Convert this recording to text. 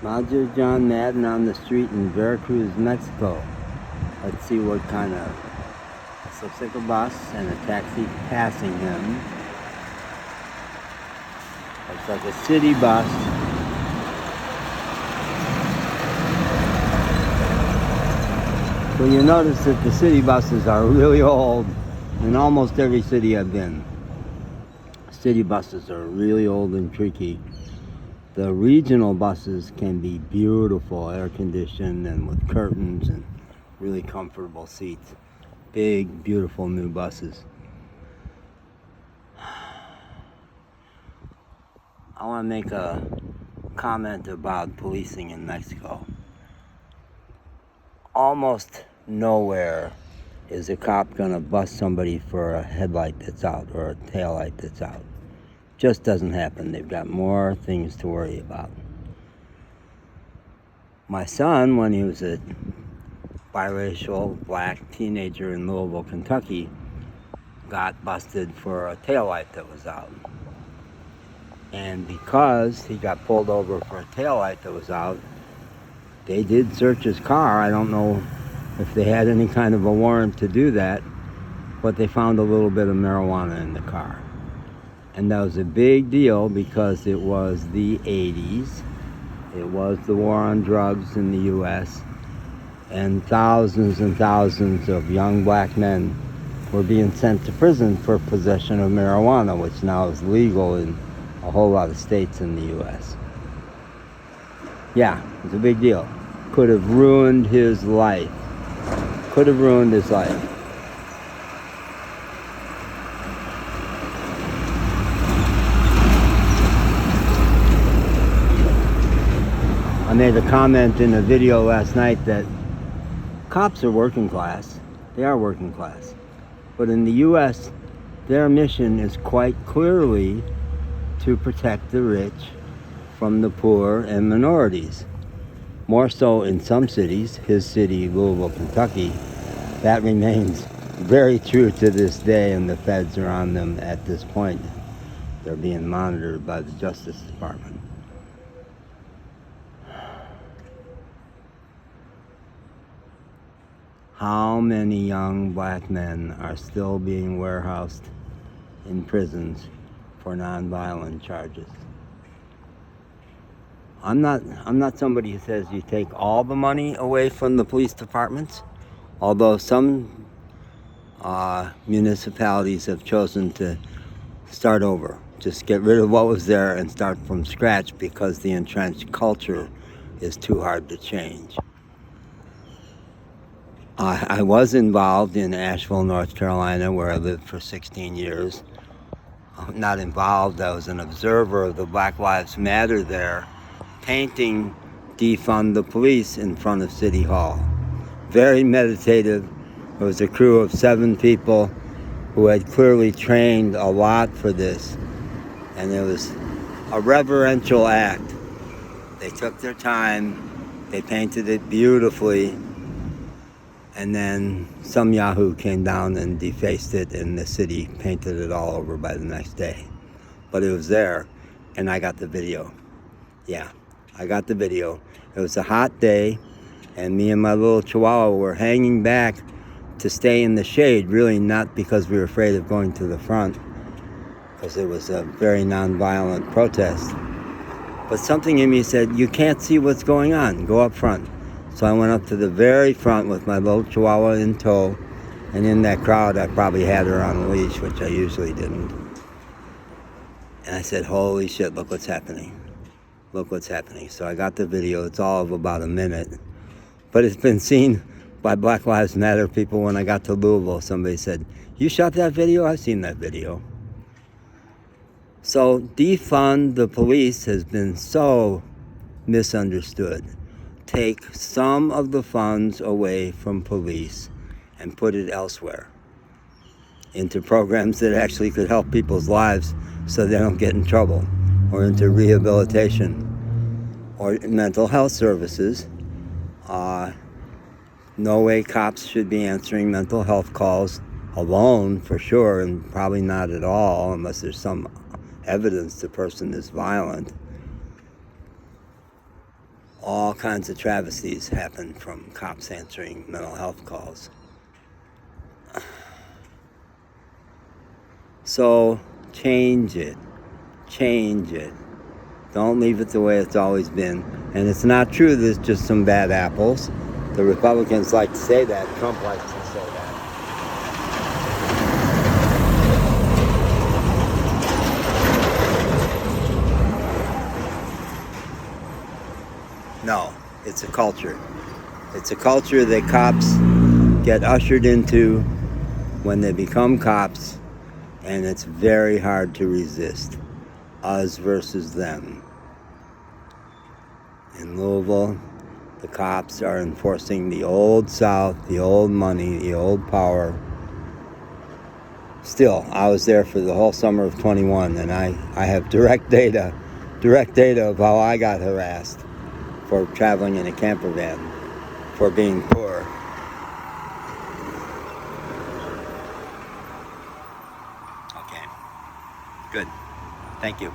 Roger John Madden on the street in Veracruz, Mexico. Let's see what kind of... This looks like a bus and a taxi passing him. Looks like a city bus. Well, you notice that the city buses are really old in almost every city I've been. City buses are really old and creaky. The regional buses can be beautiful, air conditioned and with curtains and really comfortable seats. Big, beautiful new buses. I want to make a comment about policing in Mexico. Almost nowhere is a cop gonna bust somebody for a headlight that's out or a tail light that's out. Just doesn't happen. They've got more things to worry about. My son, when he was a biracial black teenager in Louisville, Kentucky, got busted for a taillight that was out. And because he got pulled over for a taillight that was out, they did search his car. I don't know if they had any kind of a warrant to do that, but they found a little bit of marijuana in the car. And that was a big deal because it was the 80s. It was the war on drugs in the U.S. And thousands of young black men were being sent to prison for possession of marijuana, which now is legal in a whole lot of states in the U.S. Yeah, it's a big deal. Could have ruined his life. Could have ruined his life. I made a comment in a video last night that cops are working class. They are working class. But in the U.S., their mission is quite clearly to protect the rich from the poor and minorities. More so in some cities, his city, Louisville, Kentucky, that remains very true to this day, and the feds are on them at this point. They're being monitored by the Justice Department. How many young black men are still being warehoused in prisons for nonviolent charges? I'm not somebody who says you take all the money away from the police departments, although some municipalities have chosen to start over, just get rid of what was there and start from scratch because the entrenched culture is too hard to change. I was involved in Asheville, North Carolina, where I lived for 16 years. Not involved, I was an observer of the Black Lives Matter there, painting "Defund the Police" in front of City Hall. Very meditative. It was a crew of 7 people who had clearly trained a lot for this, and it was a reverential act. They took their time, they painted it beautifully, and then some yahoo came down and defaced it, and the city painted it all over by the next day. But it was there, and I got the video. Yeah, I got the video. It was a hot day, and me and my little chihuahua were hanging back to stay in the shade, really not because we were afraid of going to the front, because it was a very nonviolent protest. But something in me said, you can't see what's going on, go up front. So I went up to the very front with my little chihuahua in tow, and in that crowd I probably had her on a leash, which I usually didn't. And I said, holy shit, look what's happening. Look what's happening. So I got the video. It's all of about a minute. But it's been seen by Black Lives Matter people. When I got to Louisville, somebody said, you shot that video? I've seen that video. So defund the police has been so misunderstood. Take some of the funds away from police and put it elsewhere, into programs that actually could help people's lives so they don't get in trouble, or into rehabilitation or mental health services. No way cops should be answering mental health calls alone, for sure, and probably not at all unless there's some evidence the person is violent. all kinds of travesties happen from cops answering mental health calls. So change it. Change it. Don't leave it the way it's always been. And it's not true there's just some bad apples. The Republicans like to say that. Trump likes to say that. No, it's a culture. It's a culture that cops get ushered into when they become cops, and it's very hard to resist. Us versus them. In Louisville, the cops are enforcing the old South, the old money, the old power. Still, I was there for the whole summer of 21, and I have direct data of how I got harassed for traveling in a camper van, for being poor. Okay, good. Thank you.